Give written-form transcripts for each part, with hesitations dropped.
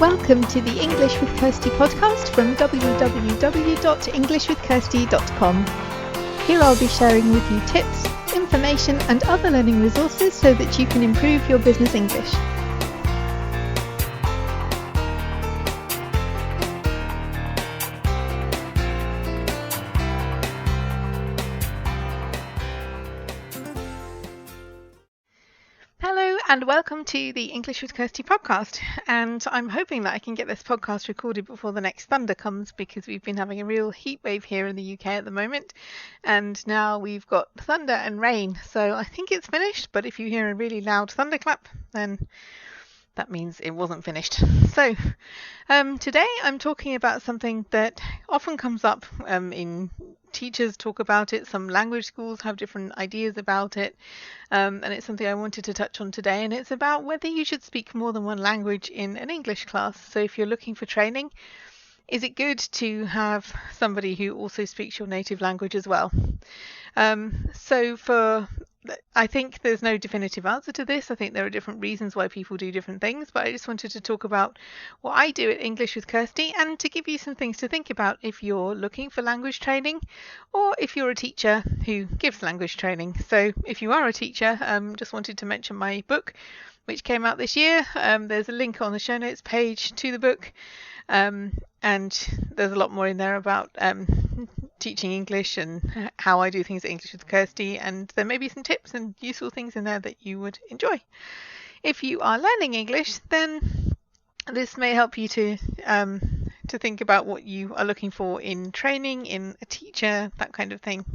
Welcome to the English with Kirsty podcast from www.englishwithkirsty.com. Here I'll be sharing with you tips, information and other learning resources so that you can improve your business English. Hello and welcome to the English with Kirsty podcast, and I'm hoping that I can get this podcast recorded before the next thunder comes, because we've been having a real heat wave here in the UK at the moment, and now we've got thunder and rain, so I think it's finished, but if you hear a really loud thunderclap then that means it wasn't finished. So today I'm talking about something that often comes up in teachers talk about it, some language schools have different ideas about it, and it's something I wanted to touch on today, and it's about whether you should speak more than one language in an English class. So if you're looking for training, is it good to have somebody who also speaks your native language as well? I think there's no definitive answer to this. I think there are different reasons why people do different things, but I just wanted to talk about what I do at English with Kirsty and to give you some things to think about if you're looking for language training or if you're a teacher who gives language training. So if you are a teacher, just wanted to mention my book, which came out this year. There's a link on the show notes page to the book, and there's a lot more in there about teaching English and how I do things at English with Kirsty, and there may be some tips and useful things in there that you would enjoy. If you are learning English, then this may help you to think about what you are looking for in training, in a teacher, that kind of thing.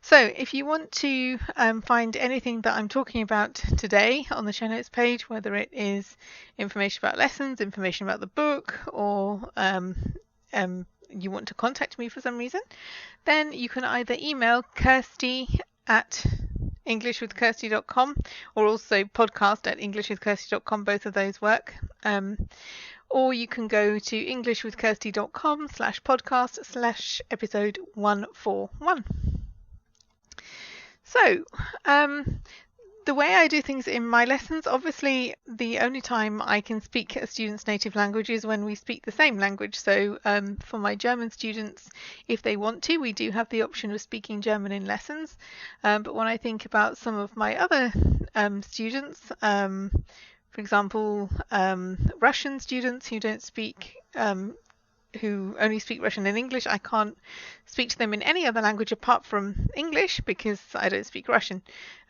So if you want to find anything that I'm talking about today on the show notes page, whether it is information about lessons, information about the book, or you want to contact me for some reason, then you can either email kirsty@englishwithkirsty.com or also podcast@englishwithkirsty.com. Both of those work. Or you can go to englishwithkirsty.com/podcast/episode 141. So, the way I do things in my lessons, obviously the only time I can speak a student's native language is when we speak the same language. So for my German students, if they want to, we do have the option of speaking German in lessons. But when I think about some of my other students, for example, Russian students who don't speak who only speak Russian and English, I can't speak to them in any other language apart from English because I don't speak Russian.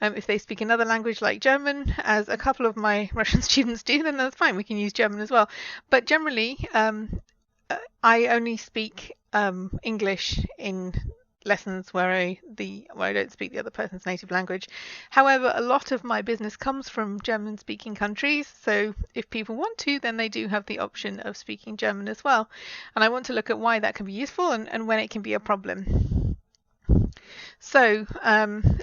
If they speak another language like German, as a couple of my Russian students do, then that's fine, we can use German as well. But generally, I only speak English in lessons where I don't speak the other person's native language. However, a lot of my business comes from German speaking countries, so if people want to, then they do have the option of speaking German as well, and I want to look at why that can be useful and when it can be a problem. So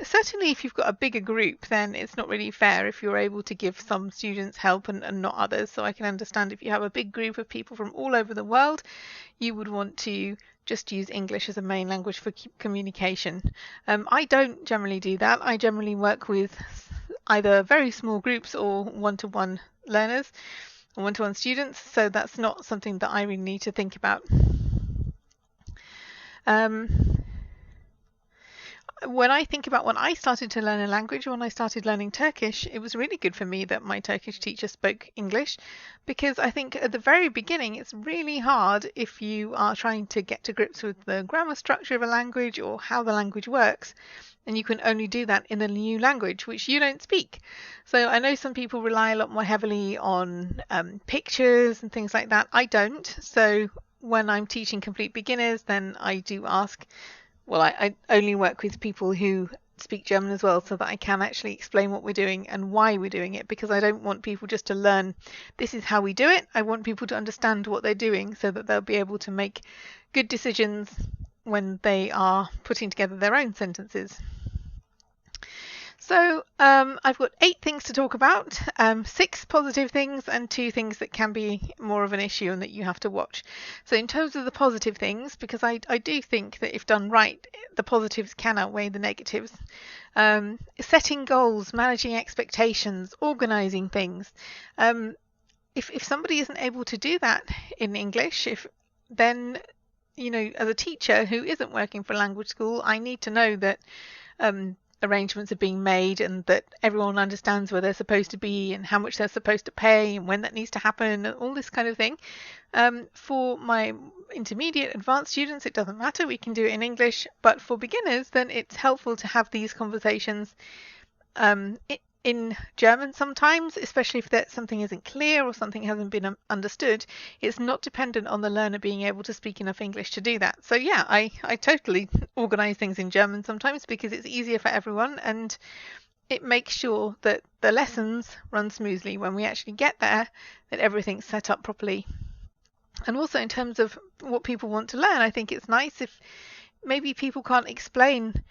certainly if you've got a bigger group, then it's not really fair if you're able to give some students help and not others. So I can understand if you have a big group of people from all over the world, you would want to just use English as a main language for communication. I don't generally do that. I generally work with either very small groups or one-to-one learners or one-to-one students, so that's not something that I really need to think about. When I think about when I started to learn a language, when I started learning Turkish, it was really good for me that my Turkish teacher spoke English, because I think at the very beginning it's really hard if you are trying to get to grips with the grammar structure of a language or how the language works, and you can only do that in a new language which you don't speak. So I know some people rely a lot more heavily on pictures and things like that. I don't. So when I'm teaching complete beginners, then I do ask, I only work with people who speak German as well, so that I can actually explain what we're doing and why we're doing it, because I don't want people just to learn this is how we do it. I want people to understand what they're doing so that they'll be able to make good decisions when they are putting together their own sentences. So I've got 8 things to talk about, 6 positive things and 2 things that can be more of an issue and that you have to watch. So in terms of the positive things, because I do think that if done right, the positives can outweigh the negatives. Setting goals, managing expectations, organising things. if somebody isn't able to do that in English, then as a teacher who isn't working for a language school, I need to know that arrangements are being made and that everyone understands where they're supposed to be and how much they're supposed to pay and when that needs to happen and all this kind of thing. For my intermediate advanced students, it doesn't matter, we can do it in English, but for beginners, then it's helpful to have these conversations in German sometimes, especially if something isn't clear or something hasn't been understood. It's not dependent on the learner being able to speak enough English to do that. So yeah, I totally organize things in German sometimes because it's easier for everyone, and it makes sure that the lessons run smoothly when we actually get there, that everything's set up properly. And also in terms of what people want to learn, I think it's nice if maybe people can't explain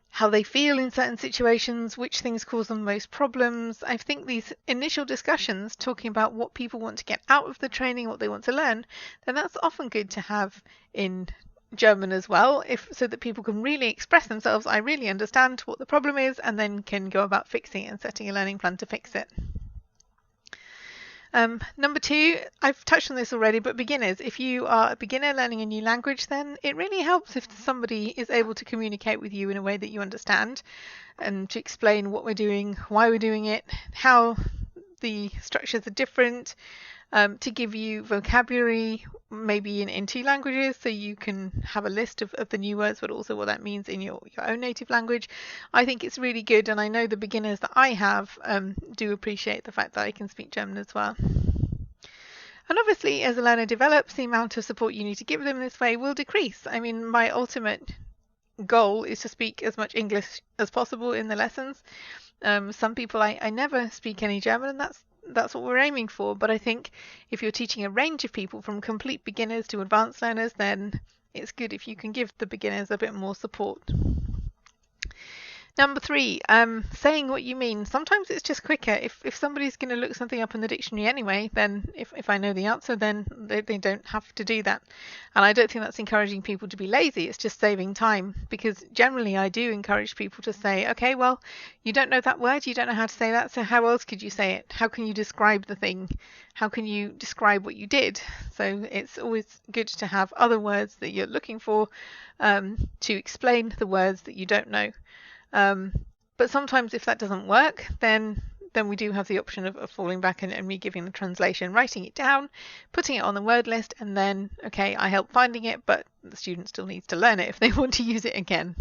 how they feel in certain situations, which things cause them most problems. I think these initial discussions talking about what people want to get out of the training, what they want to learn, then that's often good to have in German as well, so that people can really express themselves. I really understand what the problem is, and then can go about fixing it and setting a learning plan to fix it. Number 2, I've touched on this already, but beginners. If you are a beginner learning a new language, then it really helps if somebody is able to communicate with you in a way that you understand, and to explain what we're doing, why we're doing it, how the structures are different, to give you vocabulary maybe in 2 languages, so you can have a list of the new words, but also what that means in your own native language. I think it's really good, and I know the beginners that I have do appreciate the fact that I can speak German as well. And obviously, as a learner develops, the amount of support you need to give them this way will decrease. I mean, my ultimate goal is to speak as much English as possible in the lessons. Some people I never speak any German, and that's what we're aiming for. But I think if you're teaching a range of people from complete beginners to advanced learners, then it's good if you can give the beginners a bit more support. Number 3, saying what you mean. Sometimes it's just quicker. If somebody's going to look something up in the dictionary anyway, then if I know the answer, then they don't have to do that. And I don't think that's encouraging people to be lazy. It's just saving time, because generally I do encourage people to say, okay, well, you don't know that word, you don't know how to say that, so how else could you say it? How can you describe the thing? How can you describe what you did? So it's always good to have other words that you're looking for to explain the words that you don't know. But sometimes if that doesn't work, then we do have the option of falling back and me giving the translation, writing it down, putting it on the word list, and then, okay, I help finding it, but the student still needs to learn it if they want to use it again.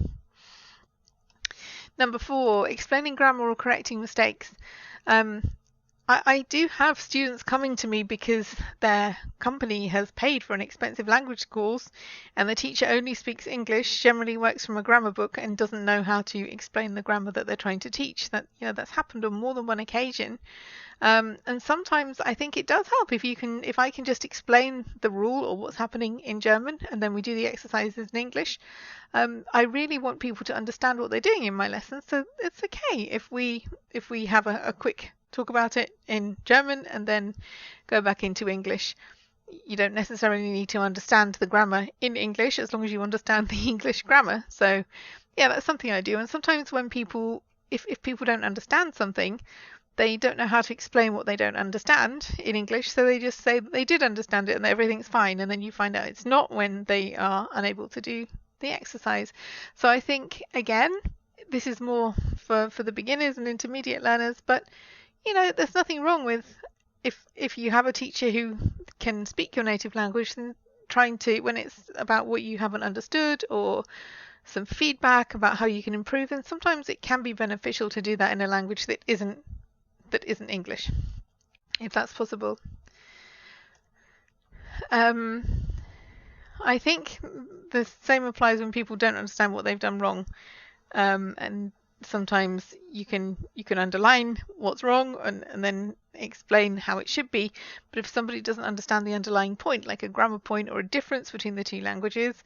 Number 4, explaining grammar or correcting mistakes. I do have students coming to me because their company has paid for an expensive language course, and the teacher only speaks English, generally works from a grammar book, and doesn't know how to explain the grammar that they're trying to teach. That's happened on more than one occasion. And sometimes I think it does help if I can just explain the rule or what's happening in German, and then we do the exercises in English. I really want people to understand what they're doing in my lessons, so it's okay if we have a quick talk about it in German and then go back into English. You don't necessarily need to understand the grammar in English as long as you understand the English grammar. So yeah, that's something I do. And sometimes when if people don't understand something, they don't know how to explain what they don't understand in English, so they just say that they did understand it and that everything's fine, and then you find out it's not when they are unable to do the exercise. So I think, again, this is more for the beginners and intermediate learners, but there's nothing wrong with if you have a teacher who can speak your native language, then trying to, when it's about what you haven't understood or some feedback about how you can improve, and sometimes it can be beneficial to do that in a language that isn't English, if that's possible. I think the same applies when people don't understand what they've done wrong, and sometimes you can underline what's wrong and then explain how it should be. But if somebody doesn't understand the underlying point, like a grammar point or a difference between the 2 languages,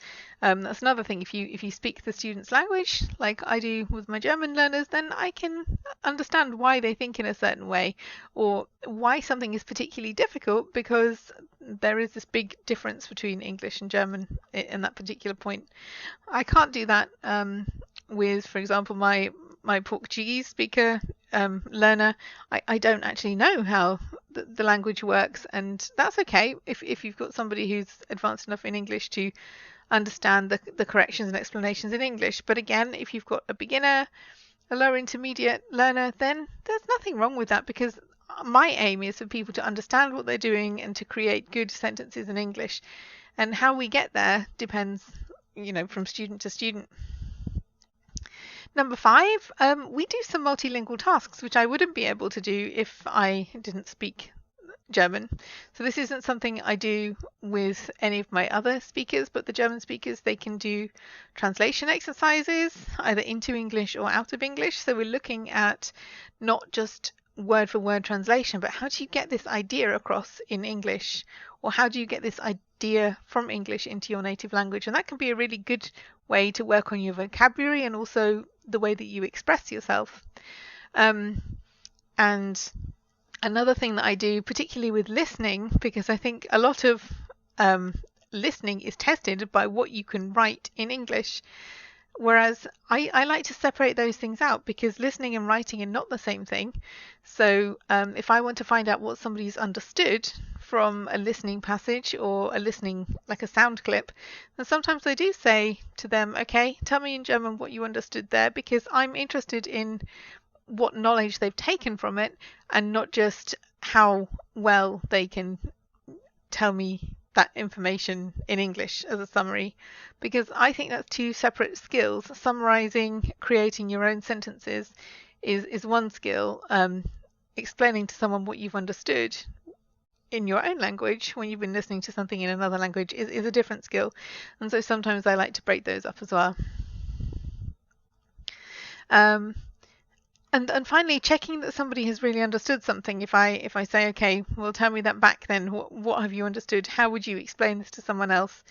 that's another thing. If you speak the student's language, like I do with my German learners, then I can understand why they think in a certain way, or why something is particularly difficult because there is this big difference between English and German in that particular point. I can't do that with, for example, my Portuguese speaker learner. I don't actually know how the language works, and that's okay if you've got somebody who's advanced enough in English to understand the corrections and explanations in English. But again, if you've got a beginner, a lower intermediate learner, then there's nothing wrong with that, because my aim is for people to understand what they're doing and to create good sentences in English. And how we get there depends, from student to student. Number 5, we do some multilingual tasks, which I wouldn't be able to do if I didn't speak German. So this isn't something I do with any of my other speakers, but the German speakers, they can do translation exercises either into English or out of English. So we're looking at not just word for word translation, but how do you get this idea across in English, or how do you get this idea from English into your native language? And that can be a really good way to work on your vocabulary and also the way that you express yourself. And another thing that I do, particularly with listening, because I think a lot of listening is tested by what you can write in English, whereas I like to separate those things out, because listening and writing are not the same thing. So if I want to find out what somebody's understood from a listening passage or a listening, like a sound clip, then sometimes I do say to them, okay, tell me in German what you understood there, because I'm interested in what knowledge they've taken from it and not just how well they can tell me that information in English as a summary, because I think that's two separate skills. Summarizing, creating your own sentences is one skill. Explaining to someone what you've understood in your own language when you've been listening to something in another language is a different skill. And so sometimes I like to break those up as well. And finally, checking that somebody has really understood something. If I say, okay, well, tell me that back then, what have you understood? How would you explain this to someone else?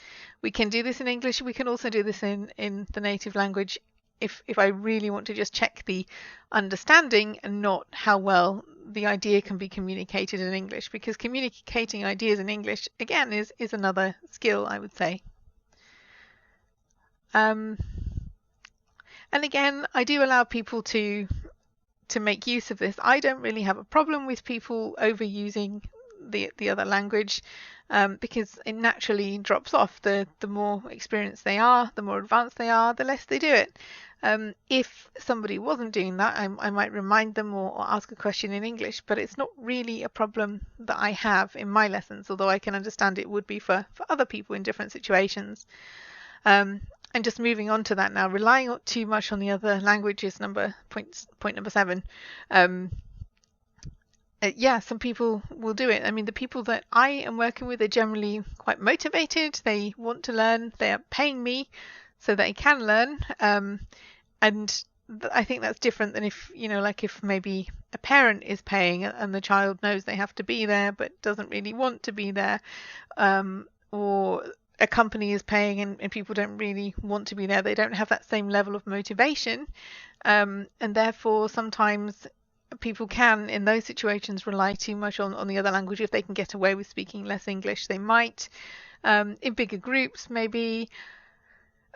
We can do this in English. We can also do this in the native language if I really want to just check the understanding and not how well the idea can be communicated in English, because communicating ideas in English, again, is another skill, I would say. And again, I do allow people to make use of this. I don't really have a problem with people overusing the other language, because it naturally drops off. The more experienced they are, the more advanced they are, the less they do it. If somebody wasn't doing that, I might remind them or ask a question in English, but it's not really a problem that I have in my lessons, although I can understand it would be for other people in different situations. And just moving on to that now, relying too much on the other languages, point number 7. Yeah, some people will do it. I mean, the people that I am working with are generally quite motivated. They want to learn. They are paying me so they can learn. And I think that's different than if, like if maybe a parent is paying and the child knows they have to be there but doesn't really want to be there, or a company is paying and people don't really want to be there. They don't have that same level of motivation, and therefore sometimes people can, in those situations, rely too much on the other language. If they can get away with speaking less English, they might, in bigger groups maybe.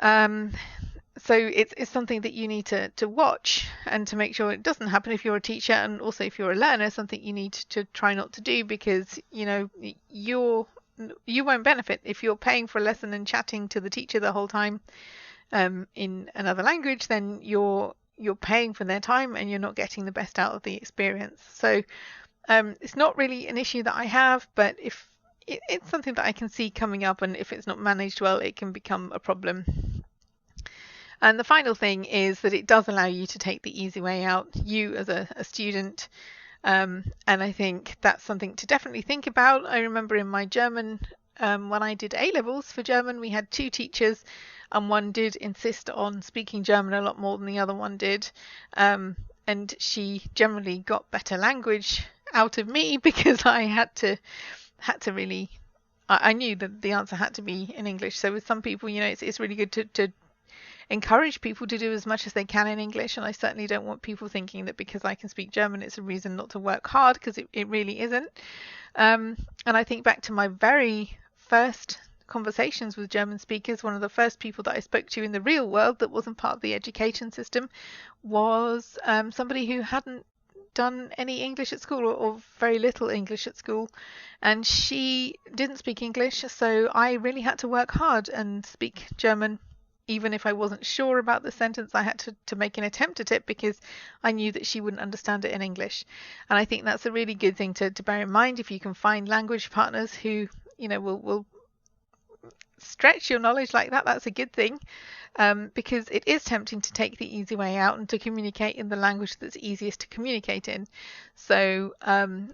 So it's something that you need to watch and to make sure it doesn't happen if you're a teacher, and also if you're a learner, something you need to try not to do, because you won't benefit if you're paying for a lesson and chatting to the teacher the whole time in another language. Then you're paying for their time and you're not getting the best out of the experience. So it's not really an issue that I have, but if it's something that I can see coming up, and if it's not managed well, it can become a problem. And the final thing is that it does allow you to take the easy way out, you as a student. And I think that's something to definitely think about. I remember in my German, when I did A-levels for German, we had 2 teachers, and one did insist on speaking German a lot more than the other one did. And she generally got better language out of me because I had to really, I knew that the answer had to be in English. So with some people, it's really good to encourage people to do as much as they can in English, and I certainly don't want people thinking that because I can speak German it's a reason not to work hard, because it really isn't. And I think back to my very first conversations with German speakers. One of the first people that I spoke to in the real world that wasn't part of the education system was somebody who hadn't done any English at school, or very little English at school, and she didn't speak English, so I really had to work hard and speak German. Even if I wasn't sure about the sentence, I had to make an attempt at it because I knew that she wouldn't understand it in English. And I think that's a really good thing to bear in mind. If you can find language partners who, will stretch your knowledge like that, that's a good thing, because it is tempting to take the easy way out and to communicate in the language that's easiest to communicate in. So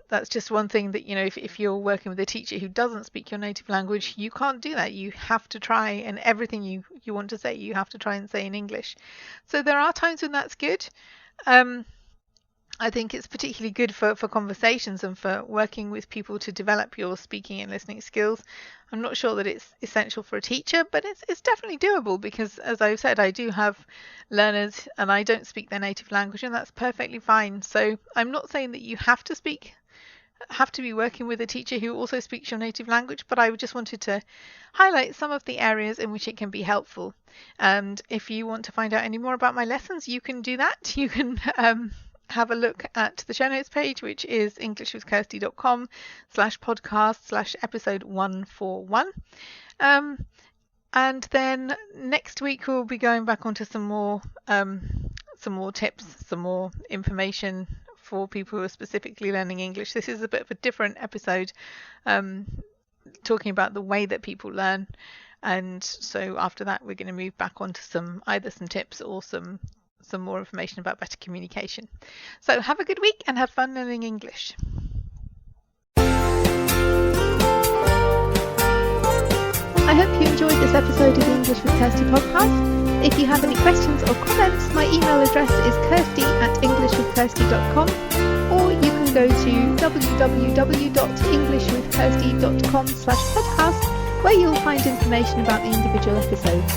that's just one thing that, if you're working with a teacher who doesn't speak your native language, you can't do that. You have to try, and everything you want to say, you have to try and say in English. So there are times when that's good. I think it's particularly good for conversations and for working with people to develop your speaking and listening skills. I'm not sure that it's essential for a teacher, but it's definitely doable, because, as I've said, I do have learners and I don't speak their native language, and that's perfectly fine. So I'm not saying that you have to be working with a teacher who also speaks your native language, but I just wanted to highlight some of the areas in which it can be helpful. And if you want to find out any more about my lessons, you can do that. You can have a look at the show notes page, which is englishwithkirsty.com/podcast/episode 141. And then next week we'll be going back onto some more tips, some more information for people who are specifically learning English. This is a bit of a different episode, talking about the way that people learn. And so after that, we're going to move back onto either some tips or some more information about better communication. So have a good week and have fun learning English. I hope you enjoyed this episode of the English with Kirsty podcast. If you have any questions or comments, my email address is kirsty@englishwithkirsty.com, or you can go to www.englishwithkirsty.com/podcast, where you'll find information about the individual episodes.